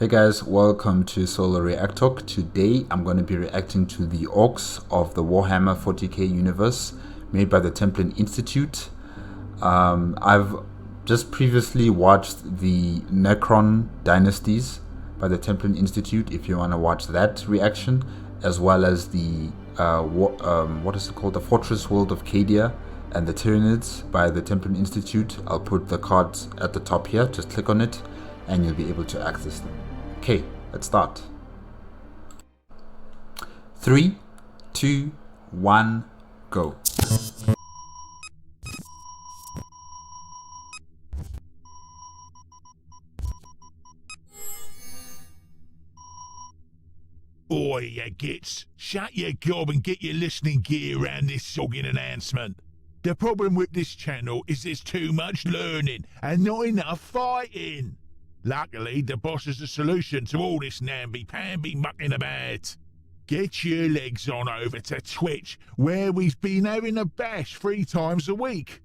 Hey guys, welcome to Solar ReacTalk. Today I'm going to be reacting to the Orks of the Warhammer 40k universe made by the Templin Institute. I've just previously watched the Necron Dynasties by the Templin Institute, if you want to watch that reaction, as well as the what is it called, the Fortress World of Cadia and the Tyranids by the Templin Institute. I'll put the cards at the top here, just click on it and you'll be able to access them. Okay, let's start. 3, 2, 1, go. Oi, you gits. Shut your gob and get your listening gear around this sogging announcement. The problem with this channel is there's too much learning and not enough fighting. Luckily, the boss is the solution to all this namby-pamby mucking about. Get your legs on over to Twitch, where we've been having a bash 3 times a week.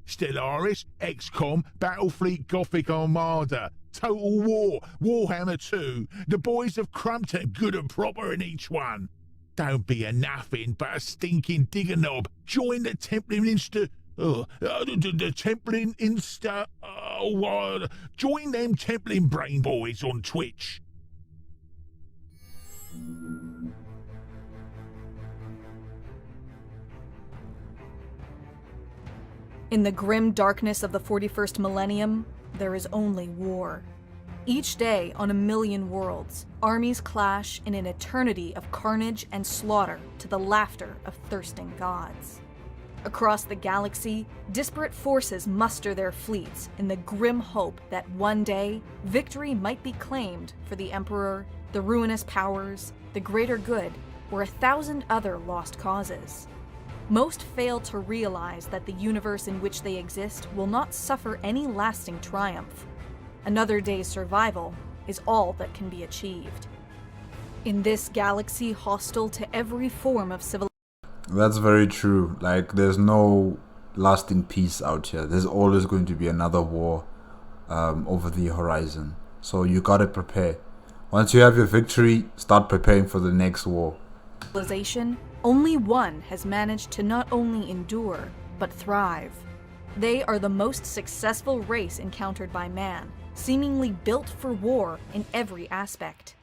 Stellaris, XCOM, Battlefleet Gothic Armada, Total War, Warhammer 2, the boys of Crumpton, good and proper in each one. Don't be a nothing but a stinking digger knob. Join the Templin the Templin Insta. Join them Templin brain boys on Twitch. In the grim darkness of the 41st millennium, there is only war. Each day on a million worlds, armies clash in an eternity of carnage and slaughter to the laughter of thirsting gods. Across the galaxy, disparate forces muster their fleets in the grim hope that one day, victory might be claimed for the Emperor, the ruinous powers, the greater good, or 1,000 other lost causes. Most fail to realize that the universe in which they exist will not suffer any lasting triumph. Another day's survival is all that can be achieved. In this galaxy hostile to every form of civilization. That's very true. Like, there's no lasting peace out here. There's always going to be another war over the horizon. So you gotta prepare. Once you have your victory, start preparing for the next war. Only one has managed to not only endure, but thrive. They are the most successful race encountered by man, seemingly built for war in every aspect.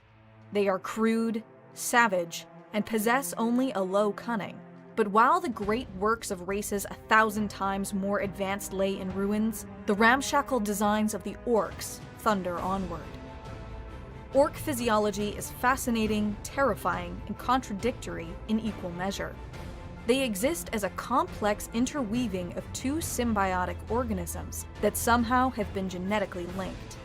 They are crude, savage, and possess only a low cunning. But while the great works of races 1,000 times more advanced lay in ruins, the ramshackle designs of the Orks thunder onward. Ork physiology is fascinating, terrifying, and contradictory in equal measure. They exist as a complex interweaving of 2 symbiotic organisms that somehow have been genetically linked.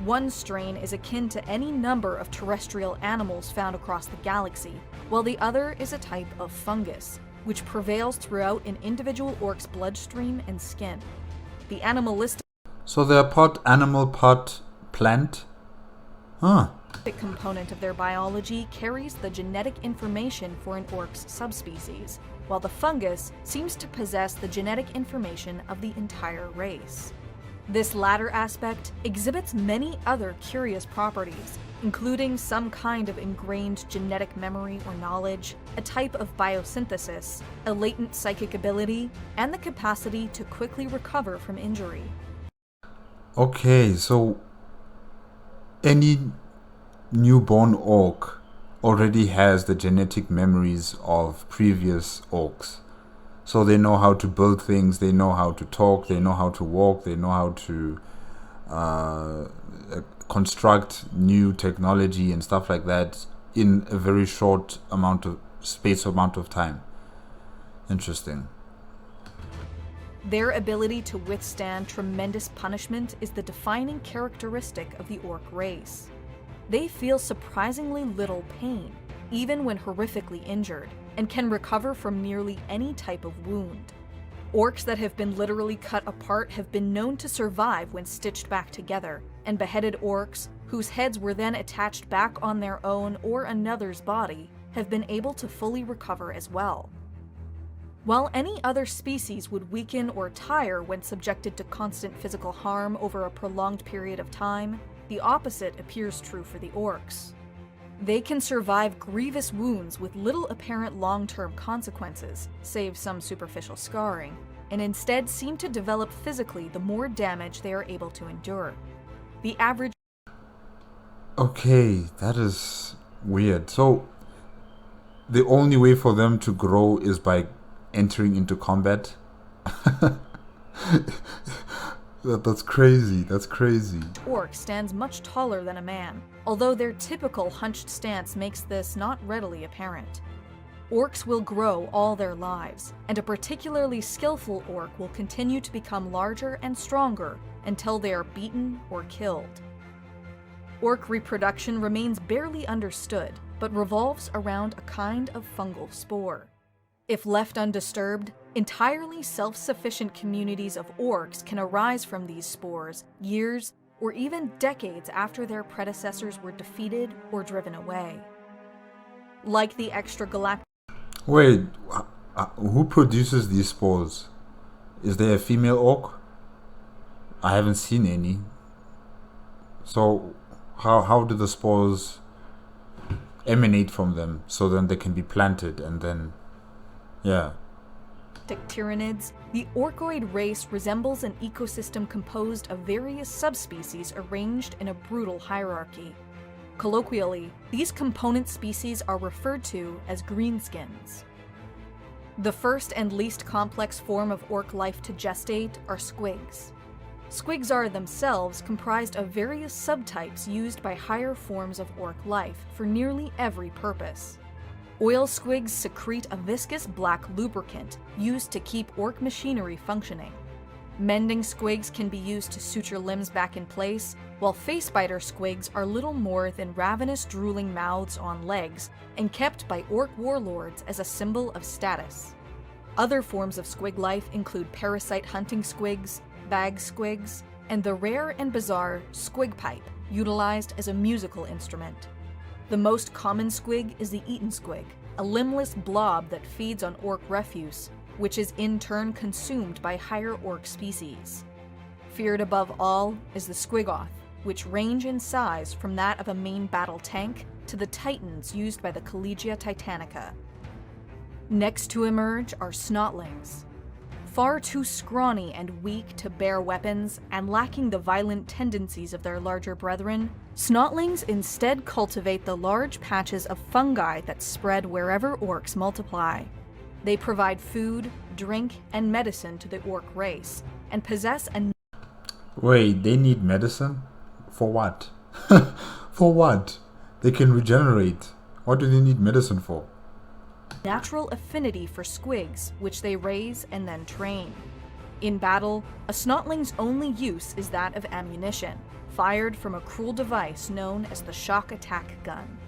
One strain is akin to any number of terrestrial animals found across the galaxy, while the other is a type of fungus, which prevails throughout an individual orc's bloodstream and skin. The animalistic So they're part animal, part plant? Huh. The component of their biology carries the genetic information for an orc's subspecies, while the fungus seems to possess the genetic information of the entire race. This latter aspect exhibits many other curious properties, including some kind of ingrained genetic memory or knowledge, a type of biosynthesis, a latent psychic ability, and the capacity to quickly recover from injury. Okay, so any newborn orc already has the genetic memories of previous orcs. So they know how to build things, they know how to talk, they know how to walk, they know how to construct new technology and stuff like that in a very short amount of time. Interesting. Their ability to withstand tremendous punishment is the defining characteristic of the orc race. They feel surprisingly little pain, even when horrifically injured, and can recover from nearly any type of wound. Orcs that have been literally cut apart have been known to survive when stitched back together, and beheaded orcs, whose heads were then attached back on their own or another's body, have been able to fully recover as well. While any other species would weaken or tire when subjected to constant physical harm over a prolonged period of time, the opposite appears true for the orcs. They can survive grievous wounds with little apparent long-term consequences, save some superficial scarring, and instead seem to develop physically the more damage they are able to endure. The average... Okay, that is weird. So, the only way for them to grow is by entering into combat? That's crazy. That's crazy. Orc stands much taller than a man, although their typical hunched stance makes this not readily apparent. Orcs will grow all their lives, and a particularly skillful orc will continue to become larger and stronger until they are beaten or killed. Orc reproduction remains barely understood, but revolves around a kind of fungal spore. If left undisturbed, entirely self-sufficient communities of orcs can arise from these spores years or even decades after their predecessors were defeated or driven away. Like the extragalactic... Wait, who produces these spores? Is there a female orc? I haven't seen any. So, how do the spores emanate from them so then they can be planted and then... Yeah. Tyranids, the orcoid race resembles an ecosystem composed of various subspecies arranged in a brutal hierarchy. Colloquially, these component species are referred to as greenskins. The first and least complex form of orc life to gestate are squigs. Squigs are themselves comprised of various subtypes used by higher forms of orc life for nearly every purpose. Oil squigs secrete a viscous black lubricant used to keep orc machinery functioning. Mending squigs can be used to suture limbs back in place, while facebiter squigs are little more than ravenous drooling mouths on legs and kept by orc warlords as a symbol of status. Other forms of squig life include parasite hunting squigs, bag squigs, and the rare and bizarre squig pipe, utilized as a musical instrument. The most common squig is the eaten squig, a limbless blob that feeds on orc refuse, which is in turn consumed by higher orc species. Feared above all is the squigoth, which range in size from that of a main battle tank to the titans used by the Collegia Titanica. Next to emerge are snotlings. Far too scrawny and weak to bear weapons, and lacking the violent tendencies of their larger brethren, snotlings instead cultivate the large patches of fungi that spread wherever orcs multiply. They provide food, drink, and medicine to the orc race, and possess a... Wait, they need medicine? For what? For what? They can regenerate. What do they need medicine for? natural affinity for squigs, which they raise and then train. In battle, a snotling's only use is that of ammunition, fired from a cruel device known as the shock attack gun.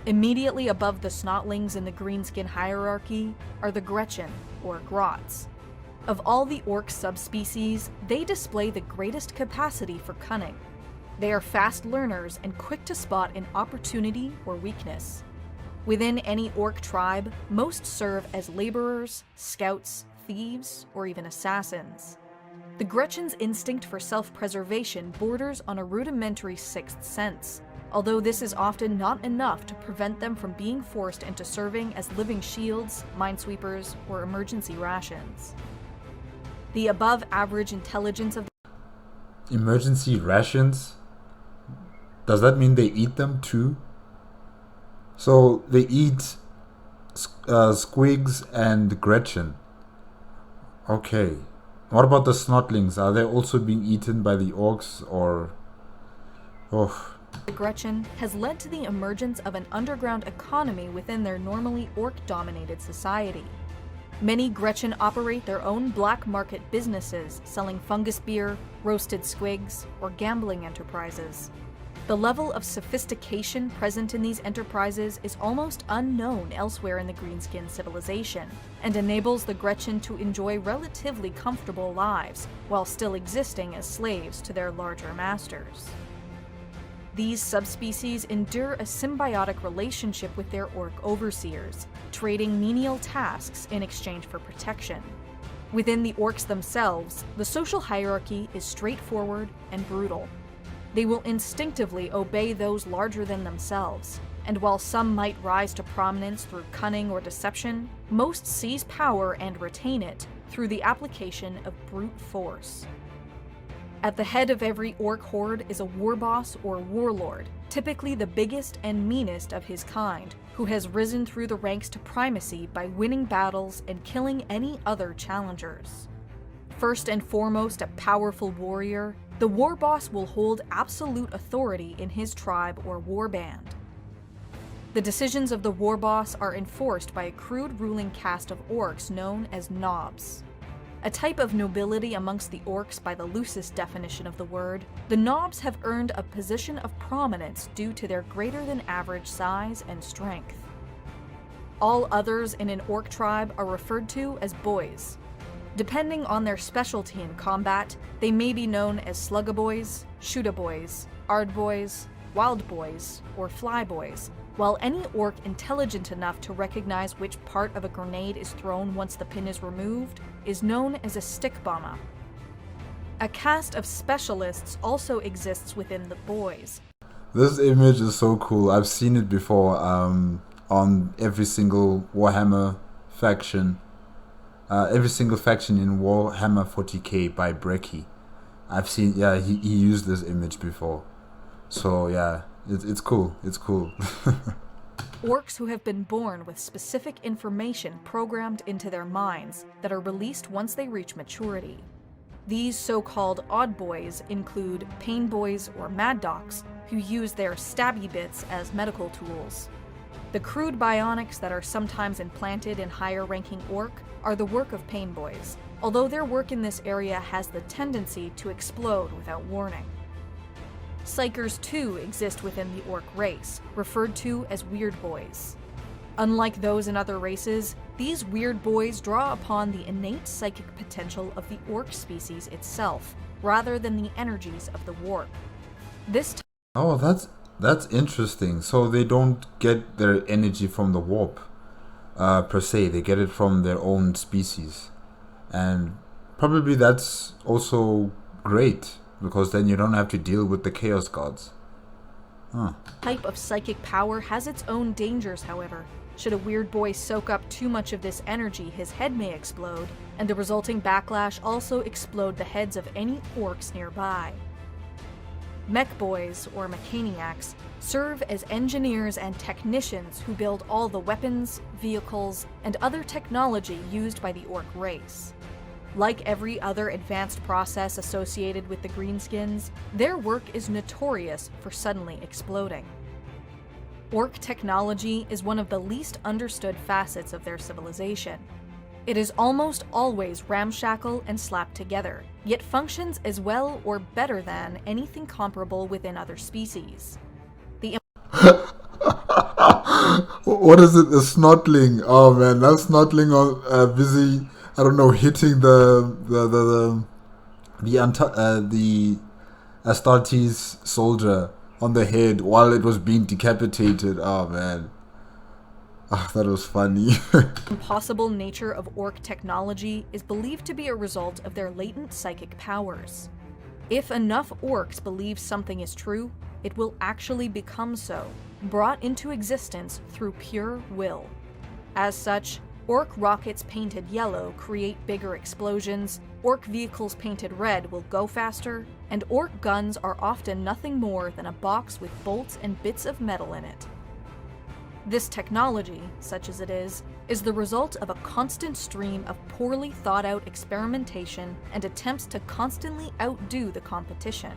Immediately above the snotlings in the greenskin hierarchy are the Gretchen, or grots. Of all the orc subspecies, they display the greatest capacity for cunning. They are fast learners and quick to spot an opportunity or weakness. Within any orc tribe, most serve as laborers, scouts, thieves, or even assassins. The Gretchen's instinct for self-preservation borders on a rudimentary sixth sense, although this is often not enough to prevent them from being forced into serving as living shields, minesweepers, or emergency rations. The above-average intelligence of Emergency rations? Does that mean they eat them too? So they eat squigs and Gretchen. Okay. What about the snotlings? Are they also being eaten by the orcs or... Oh. The Gretchen has led to the emergence of an underground economy within their normally orc-dominated society. Many Gretchen operate their own black market businesses, selling fungus beer, roasted squigs, or gambling enterprises. The level of sophistication present in these enterprises is almost unknown elsewhere in the Greenskin civilization, and enables the Gretchen to enjoy relatively comfortable lives, while still existing as slaves to their larger masters. These subspecies endure a symbiotic relationship with their orc overseers, trading menial tasks in exchange for protection. Within the orcs themselves, the social hierarchy is straightforward and brutal. they will instinctively obey those larger than themselves. And while some might rise to prominence through cunning or deception, most seize power and retain it through the application of brute force. At the head of every orc horde is a war boss or warlord, typically the biggest and meanest of his kind, who has risen through the ranks to primacy by winning battles and killing any other challengers. First and foremost a powerful warrior, the war boss will hold absolute authority in his tribe or warband. The decisions of the war boss are enforced by a crude ruling caste of orcs known as knobs. A type of nobility amongst the orcs by the loosest definition of the word, the knobs have earned a position of prominence due to their greater than average size and strength. All others in an orc tribe are referred to as boys. Depending on their specialty in combat, they may be known as sluggaboys, shootaboys, ardboys, wildboys, or flyboys, while any orc intelligent enough to recognize which part of a grenade is thrown once the pin is removed is known as a stick bomber. A caste of specialists also exists within the boys. This image is so cool. I've seen it before on every single Warhammer faction. Every single faction in Warhammer 40k by Brecky. I've seen, he used this image before. So yeah, it's cool. It's cool. Orcs who have been born with specific information programmed into their minds that are released once they reach maturity. These so-called odd boys include pain boys or mad docs who use their stabby bits as medical tools. The crude bionics that are sometimes implanted in higher-ranking orc are the work of pain boys, although their work in this area has the tendency to explode without warning. Psykers too exist within the orc race, referred to as weird boys. Unlike those in other races, these weird boys draw upon the innate psychic potential of the orc species itself, rather than the energies of the warp. Oh, that's interesting. So they don't get their energy from the warp, per se. They get it from their own species. And probably that's also great, because then you don't have to deal with the chaos gods. Type of psychic power has its own dangers, however. Should a weird boy soak up too much of this energy, his head may explode, and the resulting backlash also explode the heads of any orcs nearby. Mech boys, or mechaniacs, serve as engineers and technicians who build all the weapons, vehicles, and other technology used by the orc race. Like every other advanced process associated with the greenskins, their work is notorious for suddenly exploding. Orc technology is one of the least understood facets of their civilization. It is almost always ramshackle and slapped together, yet functions as well or better than anything comparable within other species. What is it? The snotling. Oh man, that snotling on busy. I don't know, hitting the Astartes soldier on the head while it was being decapitated. Oh man. That was funny. The impossible nature of orc technology is believed to be a result of their latent psychic powers. If enough orcs believe something is true, it will actually become so, brought into existence through pure will. As such, orc rockets painted yellow create bigger explosions, orc vehicles painted red will go faster, and orc guns are often nothing more than a box with bolts and bits of metal in it. This technology, such as it is the result of a constant stream of poorly thought-out experimentation and attempts to constantly outdo the competition.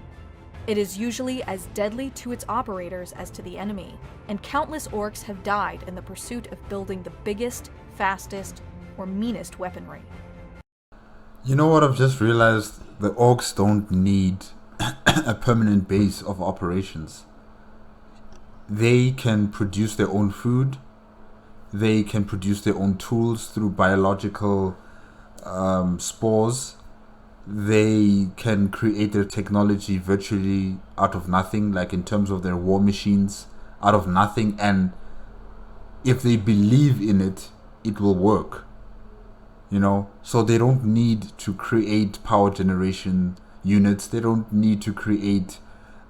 It is usually as deadly to its operators as to the enemy, and countless orcs have died in the pursuit of building the biggest, fastest, or meanest weaponry. You know what I've just realized? The orcs don't need a permanent base of operations. They can produce their own food. They can produce their own tools through biological spores. They can create their technology virtually out of nothing, like in terms of their war machines, out of nothing. And if they believe in it, it will work. You know, so they don't need to create power generation units. They don't need to create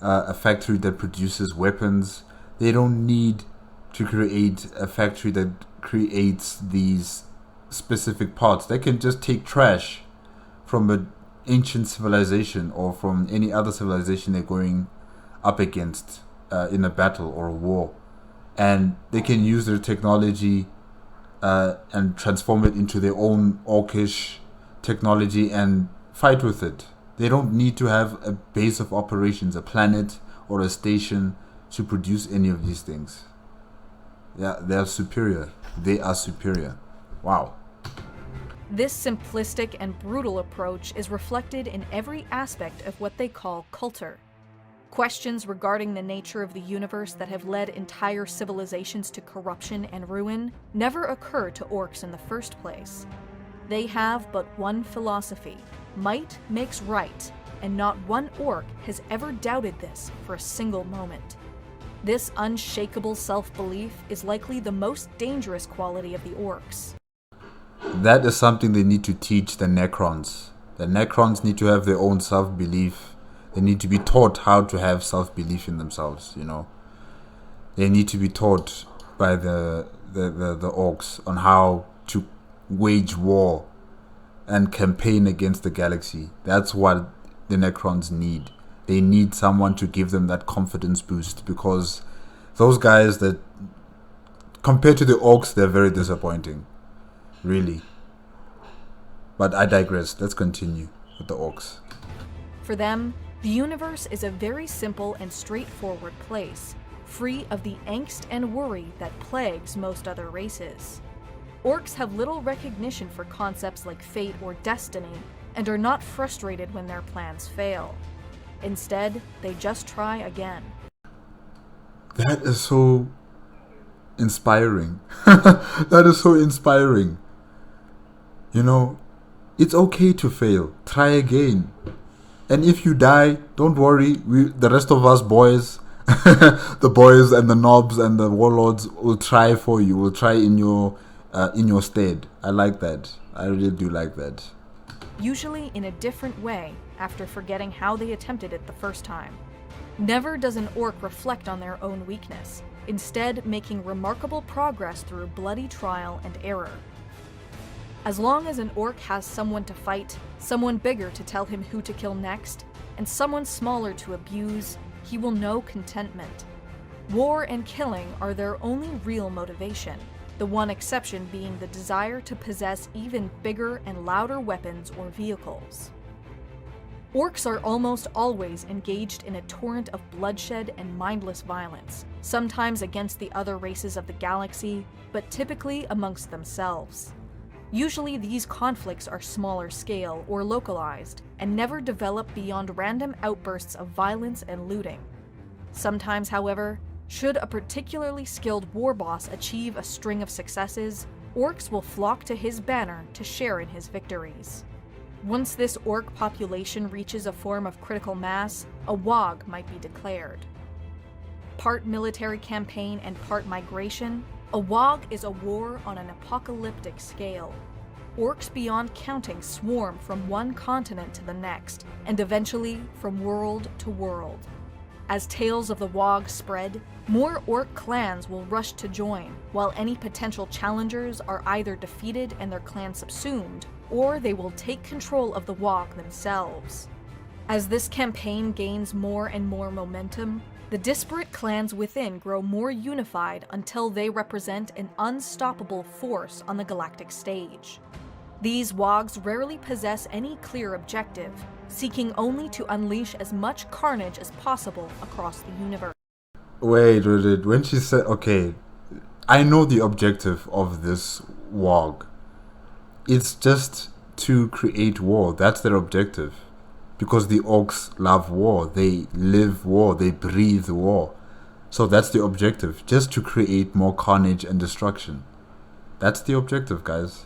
a factory that produces weapons. They don't need to create a factory that creates these specific parts. They can just take trash from an ancient civilization or from any other civilization they're going up against in a battle or a war, and they can use their technology and transform it into their own orcish technology and fight with it. They don't need to have a base of operations, a planet or a station to produce any of these things. Yeah, they are superior. They are superior. Wow. This simplistic and brutal approach is reflected in every aspect of what they call culture. Questions regarding the nature of the universe that have led entire civilizations to corruption and ruin never occur to orcs in the first place. They have but one philosophy: might makes right, and not one orc has ever doubted this for a single moment. This unshakable self-belief is likely the most dangerous quality of the orcs. That is something they need to teach the Necrons. The Necrons need to have their own self-belief. They need to be taught how to have self-belief in themselves, you know. They need to be taught by the orcs on how to wage war and campaign against the galaxy. That's what the Necrons need. They need someone to give them that confidence boost, because those guys, that compared to the orcs, they're very disappointing. Really. But I digress. Let's continue with the orcs. For them, the universe is a very simple and straightforward place, free of the angst and worry that plagues most other races. Orcs have little recognition for concepts like fate or destiny, and are not frustrated when their plans fail. Instead, they just try again. That is so inspiring. That is so inspiring. You know, it's okay to fail. Try again. And if you die, don't worry. The rest of us boys, the boys and the knobs and the warlords will try for you. Will try in your stead. I like that. I really do like that. Usually in a different way after forgetting how they attempted it the first time. Never does an orc reflect on their own weakness, instead making remarkable progress through bloody trial and error. As long as an orc has someone to fight, someone bigger to tell him who to kill next, and someone smaller to abuse, he will know contentment. War and killing are their only real motivation, the one exception being the desire to possess even bigger and louder weapons or vehicles. Orcs are almost always engaged in a torrent of bloodshed and mindless violence, sometimes against the other races of the galaxy, but typically amongst themselves. Usually these conflicts are smaller scale or localized, and never develop beyond random outbursts of violence and looting. Sometimes, however, should a particularly skilled war boss achieve a string of successes, orcs will flock to his banner to share in his victories. Once this orc population reaches a form of critical mass, a WOG might be declared. Part military campaign and part migration, a WOG is a war on an apocalyptic scale. Orcs beyond counting swarm from one continent to the next, and eventually from world to world. As tales of the WOG spread, more orc clans will rush to join, while any potential challengers are either defeated and their clan subsumed, or they will take control of the WOG themselves. As this campaign gains more and more momentum, the disparate clans within grow more unified until they represent an unstoppable force on the galactic stage. These WOGs rarely possess any clear objective, seeking only to unleash as much carnage as possible across the universe. Wait, when she said, okay, I know the objective of this WOG. It's just to create war. That's their objective. Because the orcs love war. They live war. They breathe war. So that's the objective. Just to create more carnage and destruction. That's the objective, guys.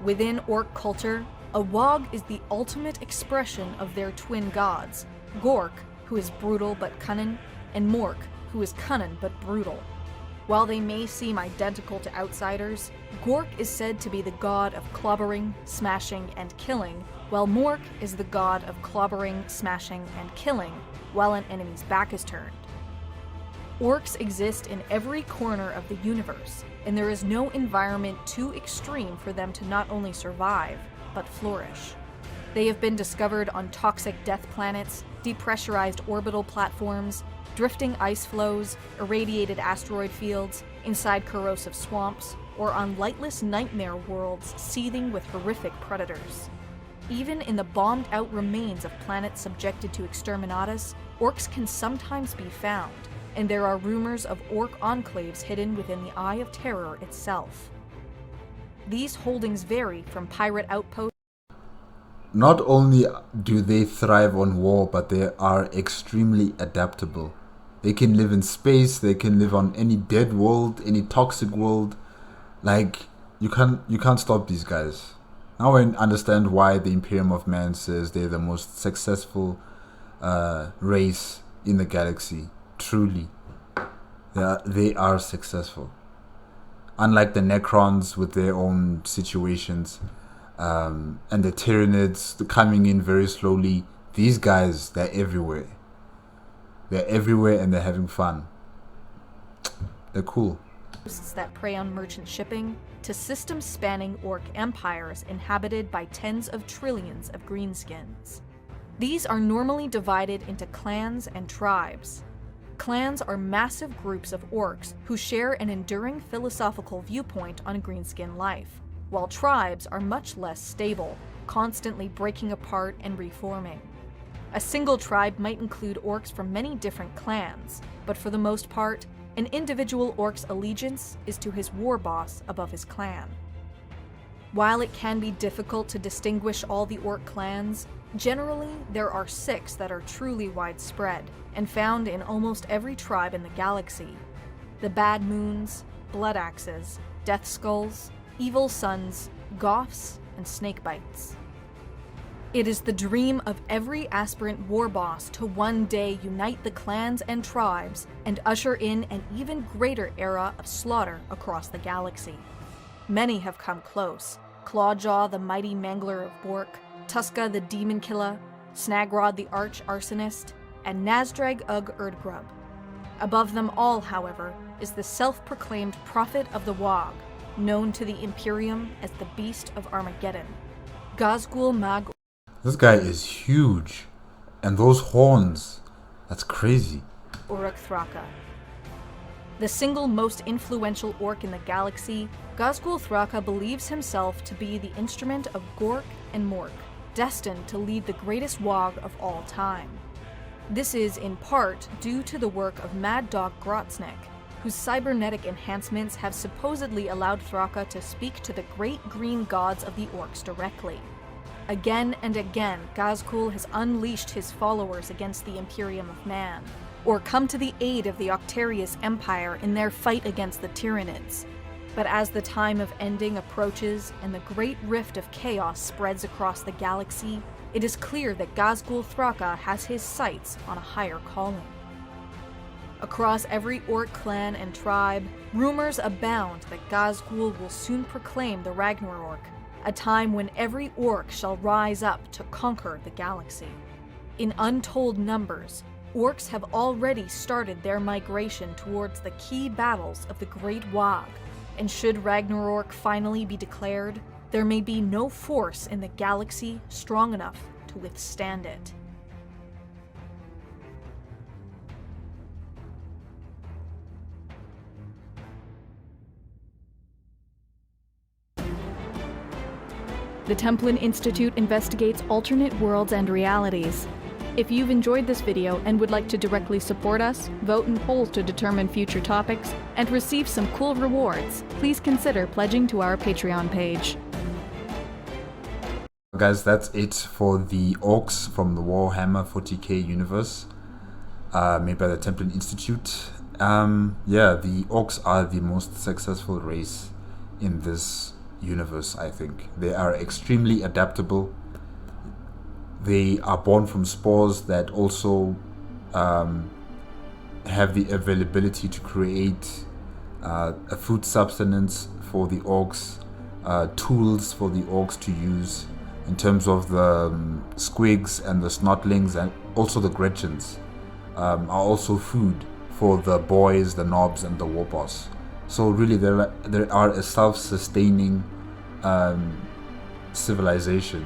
Within orc culture, a WOG is the ultimate expression of their twin gods, Gork, who is brutal but cunning, and Mork, who is cunning but brutal. While they may seem identical to outsiders, Gork is said to be the god of clobbering, smashing, and killing, while Mork is the god of clobbering, smashing, and killing, while an enemy's back is turned. Orks exist in every corner of the universe, and there is no environment too extreme for them to not only survive, but flourish. They have been discovered on toxic death planets, depressurized orbital platforms, drifting ice floes, irradiated asteroid fields, inside corrosive swamps, or on lightless nightmare worlds seething with horrific predators. Even in the bombed-out remains of planets subjected to exterminatus, orks can sometimes be found, and there are rumors of ork enclaves hidden within the Eye of Terror itself. These holdings vary from pirate outposts. Not only do they thrive on war, but they are extremely adaptable. They can live in space, they can live on any dead world, any toxic world. Like, you can't stop these guys. Now I understand why the Imperium of Man says they're the most successful race in the galaxy. Truly. They are successful. Unlike the Necrons with their own situations, and the Tyranids coming in very slowly, these guys, they're everywhere. They're everywhere and they're having fun. They're cool. That prey on merchant shipping, to system-spanning orc empires inhabited by tens of trillions of greenskins. These are normally divided into clans and tribes. Clans are massive groups of orcs who share an enduring philosophical viewpoint on greenskin life, while tribes are much less stable, constantly breaking apart and reforming. A single tribe might include orcs from many different clans, but for the most part, an individual orc's allegiance is to his war boss above his clan. While it can be difficult to distinguish all the orc clans, generally there are 6 that are truly widespread and found in almost every tribe in the galaxy: the Bad Moons, Blood Axes, Death Skulls, Evil Suns, Goths, and Snakebites. It is the dream of every aspirant war boss to one day unite the clans and tribes and usher in an even greater era of slaughter across the galaxy. Many have come close: Clawjaw, the mighty mangler of Bork, Tuska, the demon killer, Snagrod, the arch arsonist, and Nazdrag Ugg Erdgrub. Above them all, however, is the self-proclaimed prophet of the Wog, known to the Imperium as the Beast of Armageddon, Gazgul Mag. This guy is huge. And those horns, that's crazy. Uruk Thraka. The single most influential orc in the galaxy, Gazgul Thraka believes himself to be the instrument of Gork and Mork, destined to lead the greatest Wog of all time. This is, in part, due to the work of Mad Dog Grotznek, whose cybernetic enhancements have supposedly allowed Thraka to speak to the great green gods of the orcs directly. Again and again, Gazgul has unleashed his followers against the Imperium of Man, or come to the aid of the Octarius Empire in their fight against the Tyranids. But as the time of ending approaches and the great rift of chaos spreads across the galaxy, it is clear that Gazgul Thraka has his sights on a higher calling. Across every orc clan and tribe, rumors abound that Gazgul will soon proclaim the Ragnarok, a time when every orc shall rise up to conquer the galaxy. In untold numbers, orcs have already started their migration towards the key battles of the Great Wog, and should Ragnarok finally be declared, there may be no force in the galaxy strong enough to withstand it. The Templin Institute investigates alternate worlds and realities. If you've enjoyed this video and would like to directly support us, vote in polls to determine future topics, and receive some cool rewards, please consider pledging to our Patreon page. Guys, that's it for the Orks from the Warhammer 40k universe, made by the Templin Institute. Yeah, the Orks are the most successful race in this universe, I think. They are extremely adaptable. They are born from spores that also have the availability to create a food substance for the orcs, tools for the orcs to use in terms of the squigs and the snotlings, and also the gretchens are also food for the boys, the knobs, and the war boss. So really there are a self-sustaining civilization,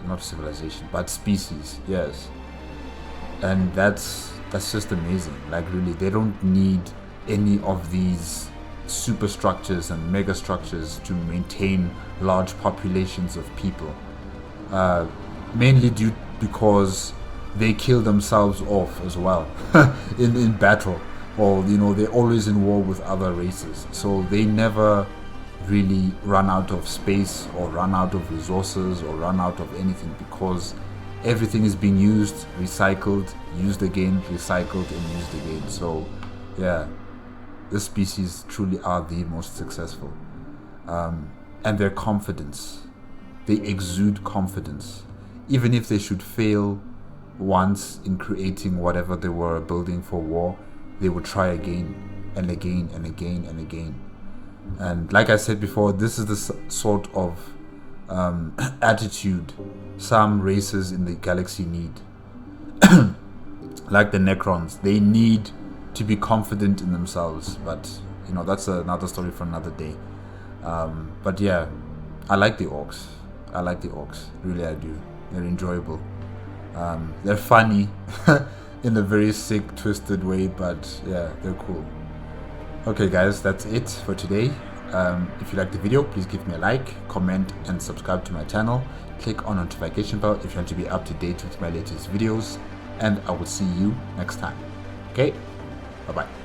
not civilization, but species, yes. And that's just amazing. Like really, they don't need any of these superstructures and mega structures to maintain large populations of people, mainly because they kill themselves off as well in battle, or they're always in war with other races, so they never really run out of space or run out of resources or run out of anything, because everything is being used, recycled, used again, recycled, and used again. So yeah, this species truly are the most successful. And their confidence, they exude confidence. Even if they should fail once in creating whatever they were building for war, they would try again and again and again and again. And like I said before, this is the sort of attitude some races in the galaxy need. Like the Necrons, they need to be confident in themselves, but that's another story for another day. But yeah, I like the orcs. Really, I do. They're enjoyable. They're funny in a very sick, twisted way, but yeah, they're cool. Okay guys, that's it for today. If you like the video, please give me a like, comment, and subscribe to my channel. Click on notification bell if you want to be up to date with my latest videos, and I will see you next time. Okay, bye bye.